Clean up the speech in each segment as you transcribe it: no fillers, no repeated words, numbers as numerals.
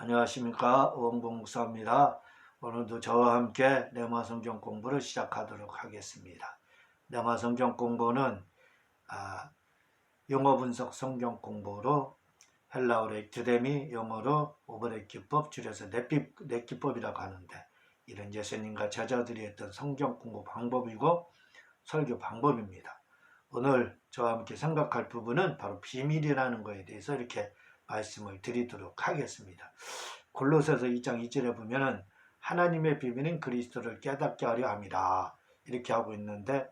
안녕하십니까, 오원봉 목사입니다. 오늘도 저와 함께 레마 성경 공부를 시작하도록 하겠습니다. 레마 성경 공부는 영어 분석 성경 공부로 헬라어로 엑투데미, 영어로 오버랩 기법, 줄여서 넷기법이라고 하는데, 이런 예수님과 제자들이 했던 성경 공부 방법이고 설교 방법입니다. 오늘 저와 함께 생각할 부분은 바로 비밀이라는 것에 대해서 이렇게 말씀을 드리도록 하겠습니다. 골로새서 2장 2절에 보면은 하나님의 비밀은 그리스도를 깨닫게 하려 함이라 이렇게 하고 있는데,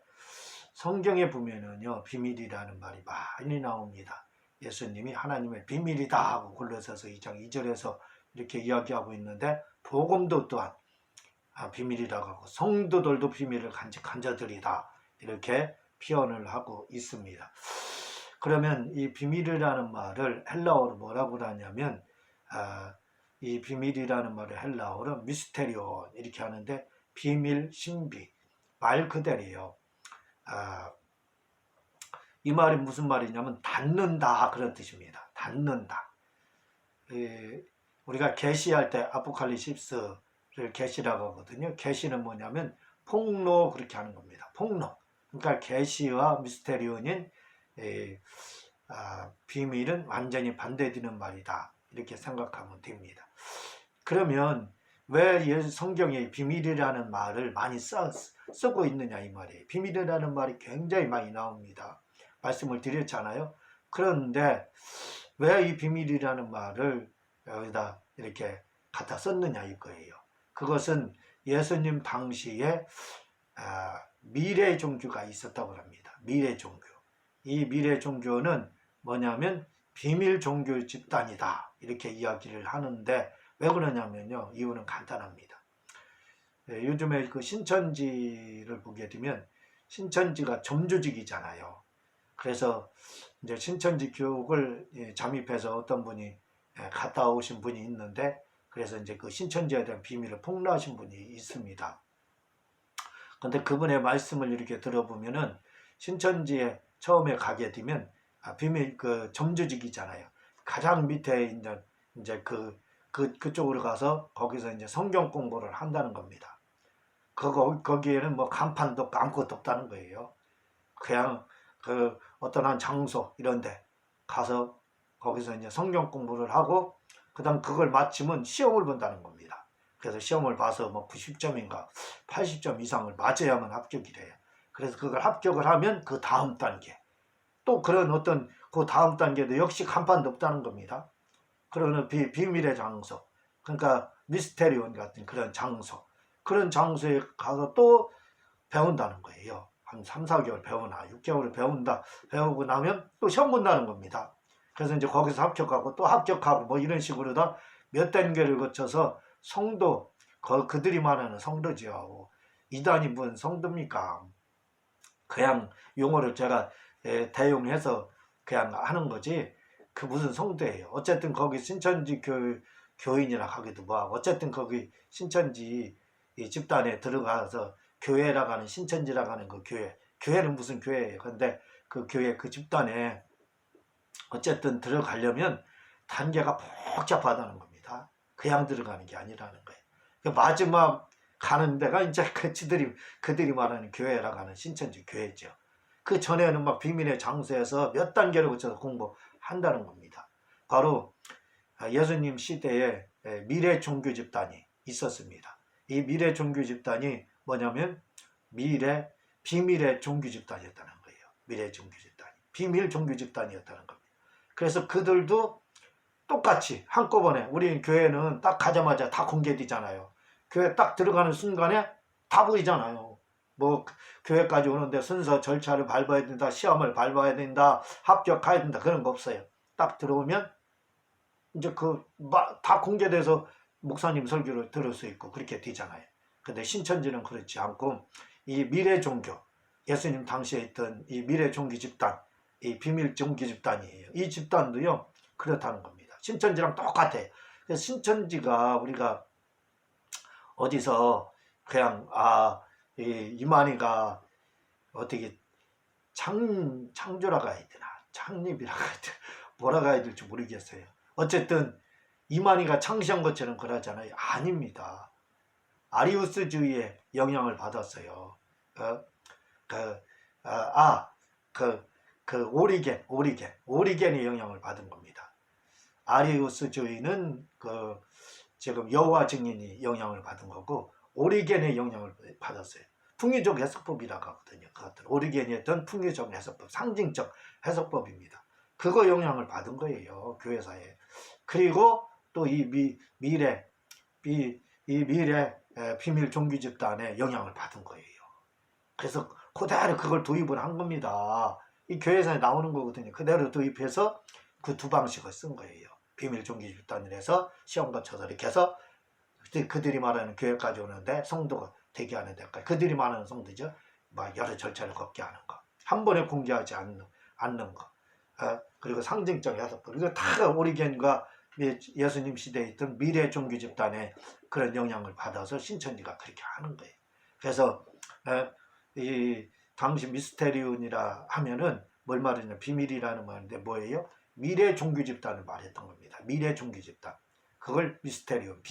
성경에 보면은요 비밀이라는 말이 많이 나옵니다. 예수님이 하나님의 비밀이다 하고 골로새서 2장 2절에서 이렇게 이야기하고 있는데, 복음도 또한 비밀이라고 하고 성도들도 비밀을 간직한 자들이다 이렇게 표현을 하고 있습니다. 그러면 이 비밀이라는 말을 헬라어로 뭐라고 하냐면, 이 비밀이라는 말을 헬라어로 미스테리온 이렇게 하는데, 비밀, 신비, 말 그대로예요. 이 말이 무슨 말이냐면 닫는다 그런 뜻입니다. 닫는다. 우리가 계시할 때 아포칼립스를 계시라고 하거든요. 계시는 뭐냐면 폭로 그렇게 하는 겁니다. 폭로. 그러니까 계시와 미스테리온인 비밀은 완전히 반대되는 말이다 이렇게 생각하면 됩니다. 그러면 왜 성경에 비밀이라는 말을 많이 쓰고 있느냐 이 말이에요. 비밀이라는 말이 굉장히 많이 나옵니다. 말씀을 드렸잖아요. 그런데 왜 이 비밀이라는 말을 여기다 이렇게 갖다 썼느냐 이거예요. 그것은 예수님 당시에 미래 종교가 있었다고 합니다. 미래 종교. 이 미래 종교는 뭐냐면 비밀 종교 집단이다 이렇게 이야기를 하는데, 왜 그러냐면요, 이유는 간단합니다. 요즘에 그 신천지를 보게 되면 신천지가 점조직이잖아요. 그래서 이제 신천지 교육을 잠입해서 어떤 분이 갔다 오신 분이 있는데, 그래서 이제 그 신천지에 대한 비밀을 폭로하신 분이 있습니다. 근데 그분의 말씀을 이렇게 들어보면은 신천지에 처음에 가게 되면 비밀 그 점주직이잖아요. 가장 밑에 이제 그쪽으로 가서 거기서 이제 성경 공부를 한다는 겁니다. 거기에는 뭐 간판도 없고 아무것도 없다는 거예요. 그냥 그 어떤 한 장소 이런데 가서 거기서 이제 성경 공부를 하고, 그다음 그걸 마치면 시험을 본다는 겁니다. 그래서 시험을 봐서 뭐 90점인가 80점 이상을 맞아야만 합격이래요. 그래서 그걸 합격을 하면 그 다음 단계, 또 그런 어떤 그 다음 단계도 역시 간판도 없다는 겁니다. 그러는 비밀의 장소, 그러니까 미스테리온 같은 그런 장소, 그런 장소에 가서 또 배운다는 거예요. 한 3, 4개월 배우나 6개월을 배우고 나면 또 시험 본다는 겁니다. 그래서 이제 거기서 합격하고 또 합격하고 뭐 이런 식으로 다 몇 단계를 거쳐서 성도, 그들이 말하는 성도지요. 이단이 뭔 성도입니까? 그냥 용어를 제가 대용해서 그냥 하는 거지, 그 무슨 성도예요. 어쨌든 거기 신천지 교인이라 하기도 뭐하고, 어쨌든 거기 신천지 이 집단에 들어가서 교회라고 하는, 신천지라고 하는 그 교회는 무슨 교회예요. 근데 그 교회 그 집단에 어쨌든 들어가려면 단계가 복잡하다는 겁니다. 그냥 들어가는 게 아니라는 거예요. 그 마지막 가는 데가 이제 그들이 말하는 교회라고 하는 신천지 교회죠. 그 전에는 막 비밀의 장소에서 몇 단계를 거쳐서 공부한다는 겁니다. 바로 예수님 시대에 미래 종교 집단이 있었습니다. 이 미래 종교 집단이 뭐냐면 비밀의 종교 집단이었다는 거예요. 미래 종교 집단이 비밀 종교 집단이었다는 겁니다. 그래서 그들도 똑같이 한꺼번에, 우리 교회는 딱 가자마자 다 공개되잖아요. 교회 딱 들어가는 순간에 다 보이잖아요. 뭐 교회까지 오는데 순서 절차를 밟아야 된다, 시험을 밟아야 된다, 합격해야 된다, 그런 거 없어요. 딱 들어오면 이제 다 공개돼서 목사님 설교를 들을 수 있고 그렇게 되잖아요. 근데 신천지는 그렇지 않고 이 미래 종교, 예수님 당시에 있던 이 미래 종교 집단, 이 비밀 종교 집단이에요. 이 집단도요 그렇다는 겁니다. 신천지랑 똑같아요. 그래서 신천지가 우리가 어디서 그냥 이만희가 어떻게 창조라고 해야 되나, 창립이라고 해야 되나, 뭐라고 해야 될지 모르겠어요. 어쨌든 이만희가 창시한 것처럼 그러잖아요. 아닙니다. 아리우스주의의 영향을 받았어요. 오리겐의 영향을 받은 겁니다. 아리우스주의는 지금 여호와 증인이 영향을 받은 거고, 오리겐의 영향을 받았어요. 풍유적 해석법이라고 하거든요. 그것들 오리겐이 했던 풍유적 해석법, 상징적 해석법입니다. 그거 영향을 받은 거예요, 교회사에. 그리고 또 이 미래 비밀 종교 집단에 영향을 받은 거예요. 그래서 그대로 그걸 도입을 한 겁니다. 이 교회사에 나오는 거거든요. 그대로 도입해서 그 두 방식을 쓴 거예요. 비밀 종교 집단을 해서 시험 거쳐서 이렇게 해서 그들이 말하는 교회까지 오는데, 성도가 대기하는 데까지, 그들이 말하는 성도죠. 막 여러 절차를 걷게 하는 거, 한 번에 공개하지 않는 거, 그리고 상징적 해석법, 이거 다 오리겐과 예수님 시대에 있던 미래 종교 집단의 그런 영향을 받아서 신천지가 그렇게 하는 거예요. 그래서 이 당시 미스테리온이라 하면은 뭘 말하냐, 비밀이라는 말인데 뭐예요? 미래 종교 집단을 말했던 겁니다. 미래 종교 집단, 그걸 미스테리온,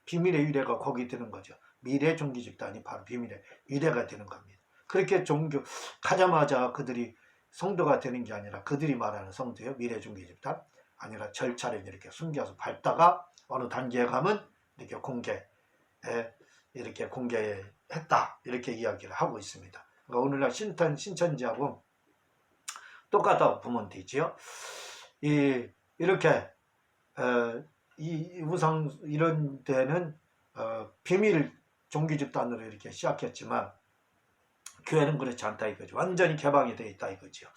비밀의 유래가 거기 드는 거죠. 미래 종교 집단이 바로 비밀의 유래가 되는 겁니다. 그렇게 종교 가자마자 그들이 성도가 되는 게 아니라, 그들이 말하는 성도요, 미래 종교 집단 아니라 절차를 이렇게 숨겨서 밟다가 어느 단계에 가면 이렇게 공개했다, 이렇게 이야기를 하고 있습니다. 그러니까 오늘날 신천지하고 똑같다고 보면 되지요. 이렇게 이 우상 이런 데는 비밀 종교 집단으로 이렇게 시작했지만, 교회는 그렇지 않다 이거죠. 완전히 개방이 되어 있다 이거죠.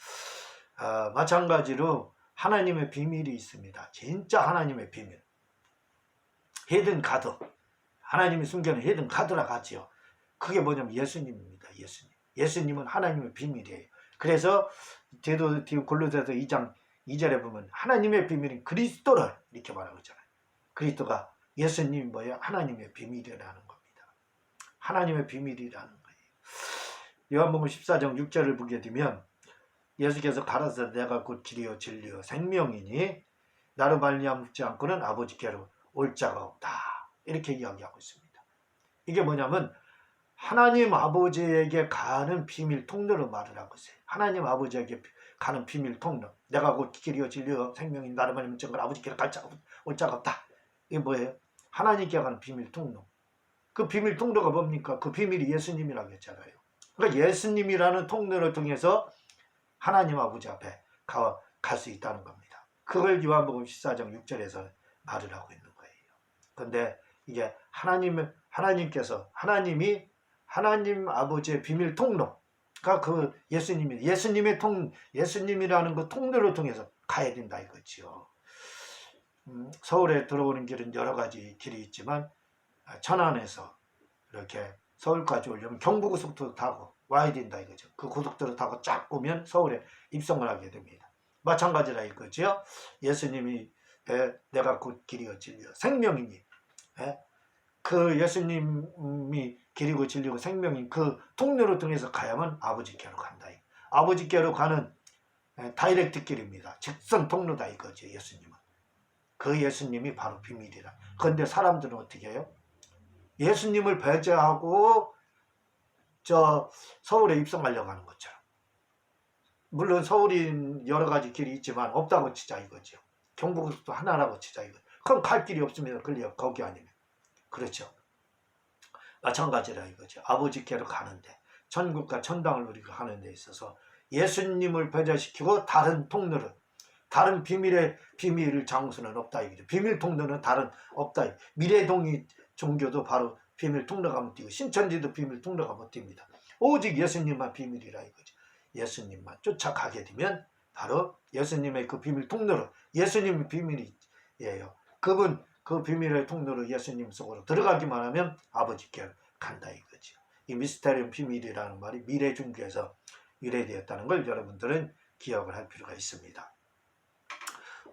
마찬가지로 하나님의 비밀이 있습니다. 진짜 하나님의 비밀. 히든 가드. 하나님이 숨겨놓은 히든 가드라 같지요. 그게 뭐냐면 예수님입니다. 예수님은 하나님의 비밀이에요. 그래서 골로새서 2장 2절에 보면 하나님의 비밀인 그리스도를 이렇게 말하고 있잖아요. 그리스도가, 예수님이 뭐예요? 하나님의 비밀이라는 겁니다. 하나님의 비밀이라는 거예요. 요한복음 14장 6절을 보게 되면, 예수께서 가라사대 내가 곧 길이요 진리요 생명이니 나로 말미암지 묻지 않고는 아버지께로 올 자가 없다, 이렇게 이야기하고 있습니다. 이게 뭐냐면 하나님 아버지에게 가는 비밀 통로로 말을 하고 있어요. 하나님 아버지에게 가는 비밀 통로, 내가 곧 길이요 진리요 생명이니 나로 말미암지 않고는 아버지께로 올 자가 없다. 이게 뭐예요? 하나님께 가는 비밀 통로. 그 비밀 통로가 뭡니까? 그 비밀이 예수님이라고 했잖아요. 그러니까 예수님이라는 통로를 통해서 하나님 아버지 앞에 갈 수 있다는 겁니다. 그걸 요한복음 14장 6절에서 말을 하고 있는 거예요. 그런데 이게 하나님께서, 하나님 아버지의 비밀 통로가 그 예수님이라는 그 통로를 통해서 가야 된다 이거지요. 서울에 들어오는 길은 여러 가지 길이 있지만, 천안에서 이렇게 서울까지 오려면 경부고속도로 타고 와야 된다 이거죠. 그 고속도로 타고 쫙 오면 서울에 입성을 하게 됩니다. 마찬가지라 이거죠. 예수님이 내가 곧 길이요 진리요 생명이니, 그 예수님이 길이고 진리고 생명인 그 통로를 통해서 가야만 아버지께로 간다. 아버지께로 가는 다이렉트 길입니다. 직선 통로다 이거죠. 예수님은. 그 예수님이 바로 비밀이라. 그런데 사람들은 어떻게 해요? 예수님을 배제하고 서울에 입성하려고 하는 것처럼. 물론 서울인 여러 가지 길이 있지만 없다고 치자 이거죠. 경부고속도 하나라고 치자 이거. 그럼 갈 길이 없으면 걸려, 거기 아니면. 그렇죠. 마찬가지라 이거죠. 아버지께로 가는데, 천국과 천당을 우리가 하는 데 있어서 예수님을 배제시키고 다른 통로를, 다른 비밀의 장소는 없다 이거죠. 비밀 통로는 다른 없다. 미래동의 종교도 바로 비밀 통로가 못 뛰고, 신천지도 비밀 통로가 못 뜁니다. 오직 예수님만 비밀이라 이거죠. 예수님만 쫓아가게 되면 바로 예수님의 그 비밀 통로로, 예수님의 비밀이에요. 그분 그 비밀의 통로로 예수님 속으로 들어가기만 하면 아버지께 간다 이거죠. 이 미스테리움 비밀이라는 말이 미래 종교에서 유래되었다는 걸 여러분들은 기억을 할 필요가 있습니다.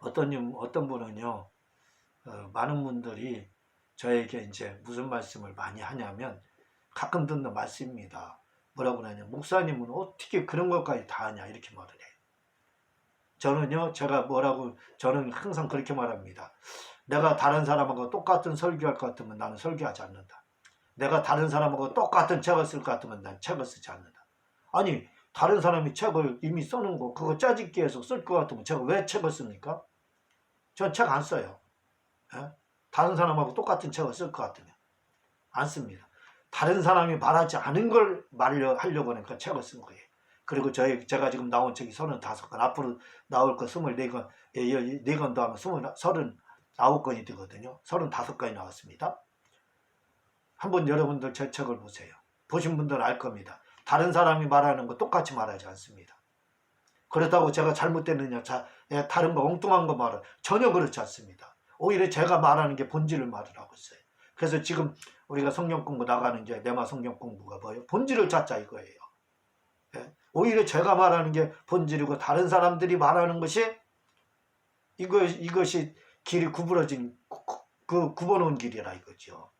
어떤 분은요, 많은 분들이 저에게 이제 무슨 말씀을 많이 하냐면, 가끔 듣는 말씀입니다. 뭐라고 하냐, 목사님은 어떻게 그런 것까지 다 하냐, 이렇게 말을 해요. 저는 항상 그렇게 말합니다. 내가 다른 사람하고 똑같은 설교할 것 같으면 나는 설교하지 않는다. 내가 다른 사람하고 똑같은 책을 쓸 것 같으면 난 책을 쓰지 않는다. 아니 다른 사람이 책을 이미 써놓은 거 그거 짜집기 해서 쓸 것 같으면 제가 왜 책을 씁니까? 전 책 안 써요. 예? 다른 사람하고 똑같은 책을 쓸 것 같으면 안 씁니다. 다른 사람이 말하지 않은 걸 하려고 하니까 책을 쓴 거예요. 그리고 제가 지금 나온 책이 35권, 앞으로 나올 거 24권, 4권도 하면 39권이 되거든요. 35권이 나왔습니다. 한번 여러분들 제 책을 보세요. 보신 분들은 알 겁니다. 다른 사람이 말하는 거 똑같이 말하지 않습니다. 그렇다고 제가 잘못됐느냐, 다른 거 엉뚱한 거 말을 전혀 그렇지 않습니다. 오히려 제가 말하는 게 본질을 말을 하고 있어요. 그래서 지금 우리가 성경 공부 나가는 이제 내마 성경 공부가 뭐예요? 본질을 찾자 이거예요. 예? 오히려 제가 말하는 게 본질이고 다른 사람들이 말하는 것이 이것이 길이 구부러진 굽어놓은 길이라 이거죠.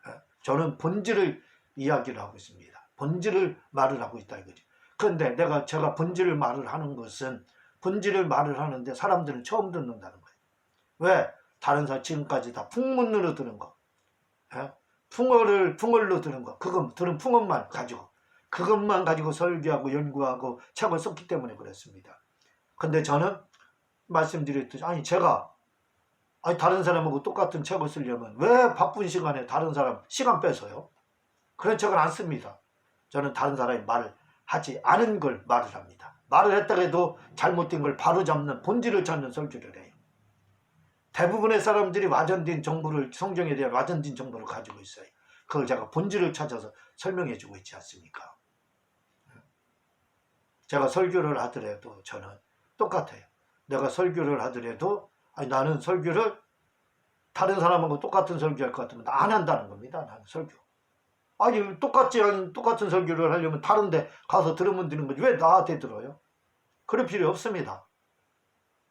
예? 저는 본질을 이야기를 하고 있습니다. 본질을 말을 하고 있다 이거죠. 그런데 제가 본질을 말을 하는 것은 본질을 말을 하는데 사람들은 처음 듣는다는 거예요. 왜? 다른 사람 지금까지 다 풍문으로 들은 거, 예? 풍월로 들은 거, 들은 풍언만 가지고 그것만 가지고 설교하고 연구하고 책을 썼기 때문에 그렇습니다. 근데 저는 말씀드렸듯이 다른 사람하고 똑같은 책을 쓰려면 왜 바쁜 시간에 다른 사람 시간 뺏어요? 그런 책을 안 씁니다. 저는 다른 사람이 말을 하지 않은 걸 말을 합니다. 말을 했다고 해도 잘못된 걸 바로잡는 본질을 찾는 설교를 해요. 대부분의 사람들이 성경에 대한 와전된 정보를 가지고 있어요. 그걸 제가 본질을 찾아서 설명해 주고 있지 않습니까? 제가 설교를 하더라도 저는 똑같아요. 내가 설교를 하더라도 나는 설교를 다른 사람하고 똑같은 설교할 것 같으면 안 한다는 겁니다. 나는 설교. 똑같은 설교를 하려면 다른 데 가서 들으면 되는 거지 왜 나한테 들어요? 그럴 필요 없습니다.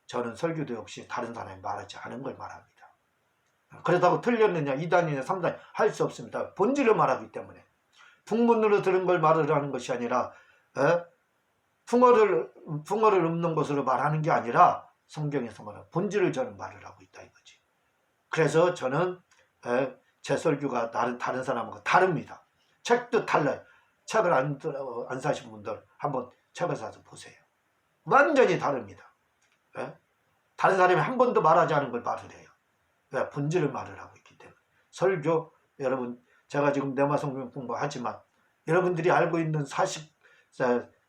저는 설교도 역시 다른 사람이 말하지 않은 걸 말합니다. 그렇다고 틀렸느냐 2단이냐 3단 할 수 없습니다. 본질을 말하기 때문에 풍문으로 들은 걸 말을 하는 것이 아니라 풍어를 읊는 것으로 말하는 게 아니라 성경에서 말하는 본질을 저는 말을 하고 있다 이거지. 그래서 저는 제 설교가 다른 사람하고 다릅니다. 책도 달라요. 책을 안 사신 분들 한번 책을 사서 보세요. 완전히 다릅니다. 다른 사람이 한 번도 말하지 않은 걸 말을 해요. 왜? 본질을 말을 하고 있기 때문에. 설교 여러분 제가 지금 내마 성경 공부하지만 여러분들이 알고 있는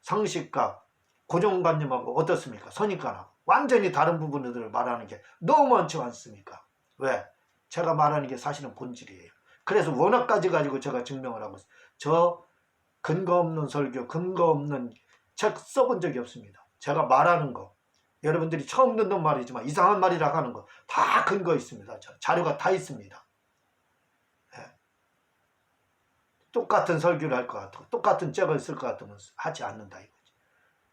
상식과 고정관념하고 어떻습니까? 선입관하고 완전히 다른 부분들을 말하는 게 너무 많지 않습니까? 왜? 제가 말하는 게 사실은 본질이에요. 그래서 워낙까지 가지고 제가 증명을 하고 있어요. 저 근거 없는 설교, 근거 없는 책 써본 적이 없습니다. 제가 말하는 거 여러분들이 처음 듣는 말이지만 이상한 말이라고 하는 거 다 근거 있습니다. 자료가 다 있습니다. 똑같은 설교를 할 것 같고 똑같은 책을 쓸 것 같으면 하지 않는다 이거지.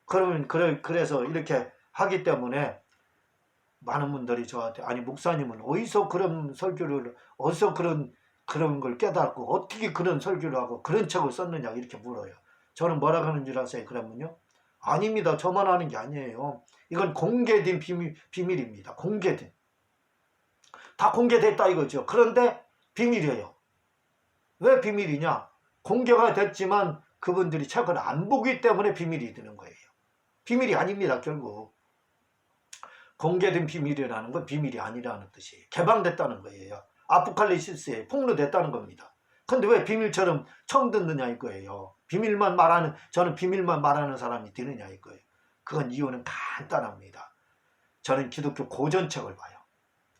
그러면 그래서 이렇게 하기 때문에 많은 분들이 저한테 목사님은 어디서 그런 설교를 어디서 그런 걸 깨닫고 어떻게 그런 설교를 하고 그런 책을 썼느냐 이렇게 물어요. 저는 뭐라고 하는 줄 아세요? 그러면요. 아닙니다. 저만 하는 게 아니에요. 이건 공개된 비밀입니다. 공개된. 다 공개됐다 이거죠. 그런데 비밀이에요. 왜 비밀이냐? 공개가 됐지만 그분들이 책을 안 보기 때문에 비밀이 되는 거예요. 비밀이 아닙니다. 결국. 공개된 비밀이라는 건 비밀이 아니라는 뜻이에요. 개방됐다는 거예요. 아포칼립시스에 폭로됐다는 겁니다. 근데 왜 비밀처럼 처음 듣느냐 이거예요. 저는 비밀만 말하는 사람이 되느냐 이거예요. 그건 이유는 간단합니다. 저는 기독교 고전책을 봐요.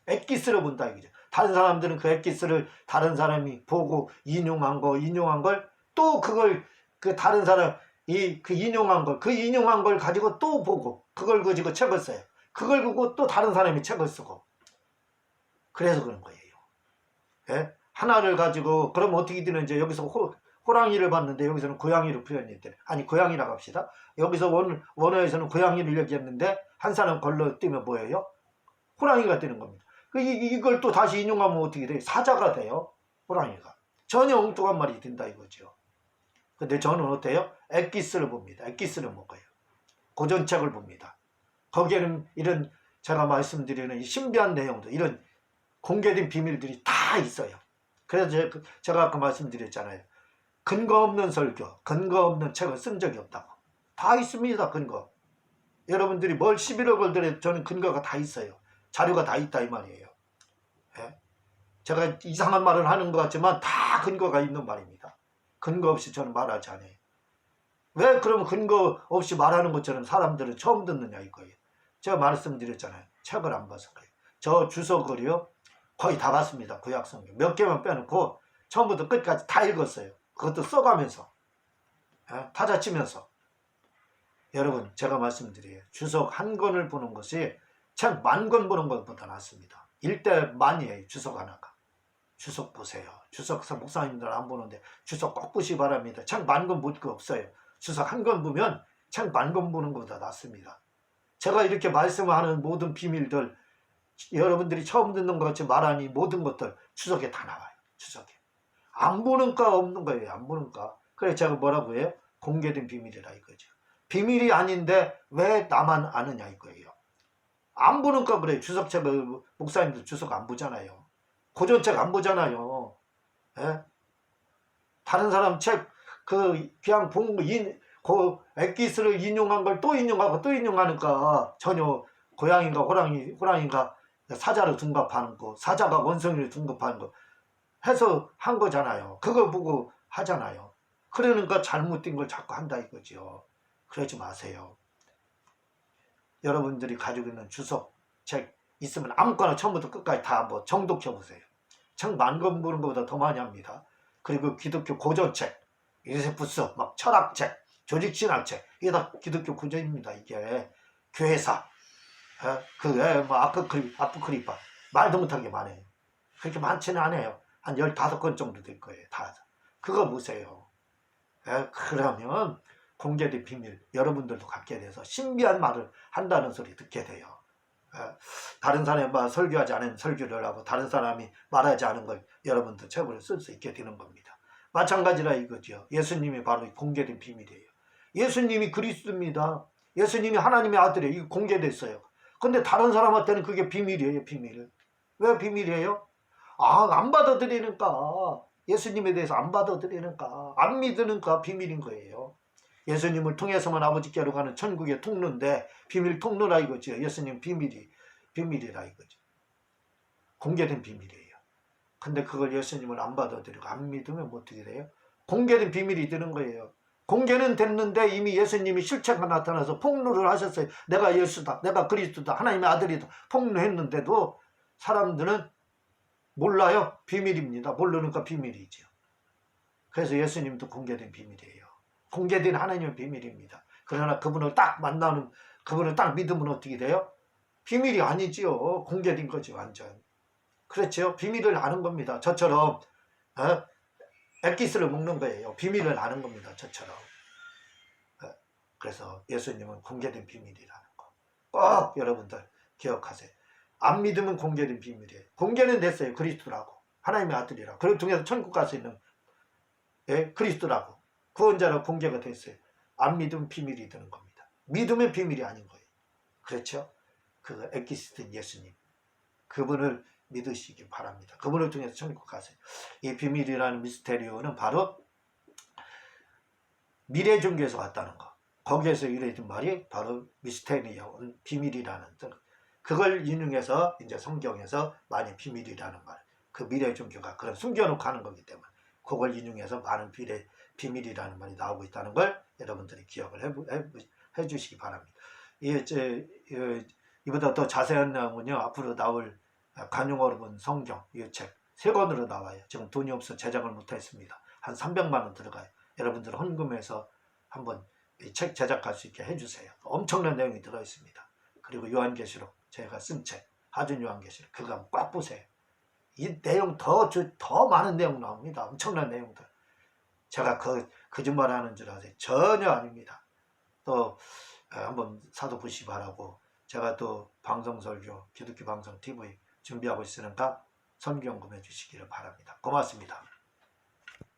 엑기스를 본다 이거죠. 다른 사람들은 그 엑기스를 다른 사람이 보고 인용한 걸 또 그걸 다른 사람이 인용한 걸 가지고 또 보고 그걸 가지고 책을 써요. 그걸 보고 또 다른 사람이 책을 쓰고 그래서 그런 거예요. 예? 하나를 가지고 그럼 어떻게 되는지 여기서 호랑이를 봤는데 여기서는 고양이로 표현했대. 고양이라고 합시다. 여기서 원어에서는 고양이를 얘기했는데 한 사람 걸러 뛰면 뭐예요? 호랑이가 되는 겁니다. 이걸 또 다시 인용하면 어떻게 돼요? 사자가 돼요. 호랑이가. 전혀 엉뚱한 말이 된다 이거죠. 근데 저는 어때요? 엑기스를 봅니다. 엑기스를 먹어요. 고전책을 봅니다. 거기에는 이런 제가 말씀드리는 신비한 내용도 이런 공개된 비밀들이 다 있어요. 그래서 제가 아까 말씀드렸잖아요. 근거 없는 설교, 근거 없는 책을 쓴 적이 없다고. 다 있습니다, 근거. 여러분들이 뭘 11억 걸더라도 저는 근거가 다 있어요. 자료가 다 있다 이 말이에요. 예? 제가 이상한 말을 하는 것 같지만 다 근거가 있는 말입니다. 근거 없이 저는 말하지 않아요. 왜 그러면 근거 없이 말하는 것처럼 사람들은 처음 듣느냐 이거예요. 제가 말씀드렸잖아요. 책을 안 봐서 그래요. 저 주석을요 거의 다 봤습니다. 구약성경 몇 개만 빼놓고 처음부터 끝까지 다 읽었어요. 그것도 써가면서 타자치면서. 여러분 제가 말씀드려요. 주석 한 권을 보는 것이 책 만 권 보는 것보다 낫습니다. 1대 만이에요. 주석 하나가. 주석 보세요. 주석 목사님들 안 보는데 주석 꼭 보시 바랍니다. 책 만 권 볼 거 없어요. 주석 한 권 보면 책 만 권 보는 것보다 낫습니다. 제가 이렇게 말씀하는 모든 비밀들 여러분들이 처음 듣는 것 같이 말하니 모든 것들 주석에 다 나와요. 주석에. 안 보는 거 없는 거예요. 안 보는 거. 그래서 제가 뭐라고 해요? 공개된 비밀이라 이거죠. 비밀이 아닌데 왜 나만 아느냐 이거예요. 안 보는 거 그래요. 주석책을 목사님들 주석 안 보잖아요. 고전책 안 보잖아요. 예? 다른 사람 책 그냥 본 그 엑기스를 인용한 걸 또 인용하고 또 인용하니까 전혀 고양이가 호랑이가 사자를 둔갑하는 거, 사자가 원숭이를 둔갑하는 거 해서 한 거잖아요. 그거 보고 하잖아요. 그러니까 잘못된 걸 자꾸 한다 이거죠. 그러지 마세요. 여러분들이 가지고 있는 주석 책 있으면 아무거나 처음부터 끝까지 다 한번 정독해 보세요. 책 만 권 보는 것보다 더 많이 합니다. 그리고 기독교 고전책, 요세푸스, 막 철학책, 조직신학책, 이게 다 기독교 고전입니다. 이게 교회사, 뭐 아프크리파 말도 못하게 많아요. 그렇게 많지는 않아요. 한 15권 정도 될 거예요. 다 그거 보세요. 그러면 공개된 비밀 여러분들도 갖게 돼서 신비한 말을 한다는 소리 듣게 돼요. 다른 사람이 설교하지 않은 설교를 하고 다른 사람이 말하지 않은 걸 여러분도 책으로 쓸 수 있게 되는 겁니다. 마찬가지라 이거죠. 예수님이 바로 공개된 비밀이에요. 예수님이 그리스도입니다. 예수님이 하나님의 아들이에요. 이거 공개됐어요. 근데 다른 사람한테는 그게 비밀이에요. 비밀. 왜 비밀이에요? 안 받아들이니까. 예수님에 대해서 안 받아들이니까. 안 믿으니까 비밀인 거예요. 예수님을 통해서만 아버지께로 가는 천국의 통로인데 비밀 통로라 이거죠. 예수님 비밀이라 이거죠. 공개된 비밀이에요. 근데 그걸 예수님을 안 받아들이고 안 믿으면 어떻게 돼요? 공개된 비밀이 되는 거예요. 공개는 됐는데 이미 예수님이 실체가 나타나서 폭로를 하셨어요. 내가 예수다, 내가 그리스도다, 하나님의 아들이다 폭로했는데도 사람들은 몰라요. 비밀입니다. 모르니까 비밀이죠. 그래서 예수님도 공개된 비밀이에요. 공개된 하나님의 비밀입니다. 그러나 그분을 딱 만나는, 그분을 딱 믿으면 어떻게 돼요? 비밀이 아니지요. 공개된 거죠. 완전. 그렇죠. 비밀을 아는 겁니다. 저처럼 엑기스를 먹는 거예요. 비밀을 아는 겁니다. 저처럼. 그래서 예수님은 공개된 비밀이라는 거. 꼭 여러분들 기억하세요. 안 믿으면 공개된 비밀이에요. 공개는 됐어요. 그리스도라고. 하나님의 아들이라고. 그걸 통해서 천국 갈 수 있는 그리스도라고. 구원자라고 공개가 됐어요. 안 믿으면 비밀이 되는 겁니다. 믿으면 비밀이 아닌 거예요. 그렇죠? 그 엑기스트인 예수님. 그분을 믿으시기 바랍니다. 그분을 통해서 천국 가세요. 이 비밀이라는 미스테리오는 바로 미래 종교에서 왔다는 거. 거기에서 유래된 말이 바로 미스테리오, 비밀이라는 뜻. 그걸 인용해서 이제 성경에서 많이 비밀이라는 말. 그 미래 종교가 그런 숨겨놓고 하는 거기 때문에 그걸 인용해서 많은 비밀이라는 말이 나오고 있다는 걸 여러분들이 기억을 해 주시기 바랍니다. 이보다 더 자세한 내용은요 앞으로 나올 관용어로본 성경 이 책 3권으로 나와요. 지금 돈이 없어 제작을 못했습니다. 한 300만 원 들어가요. 여러분들 헌금해서 한번 이 책 제작할 수 있게 해주세요. 엄청난 내용이 들어있습니다. 그리고 요한계시록 제가 쓴 책 하준 요한계시록 그거 한번 꽉 보세요. 이 내용 더 많은 내용 나옵니다. 엄청난 내용들. 제가 거짓말하는 줄 아세요? 전혀 아닙니다. 또 한번 사도 보시 바라고 제가 또 방송설교 기독교 방송 TV 준비하고 있으니까 선기용금해 주시기를 바랍니다. 고맙습니다.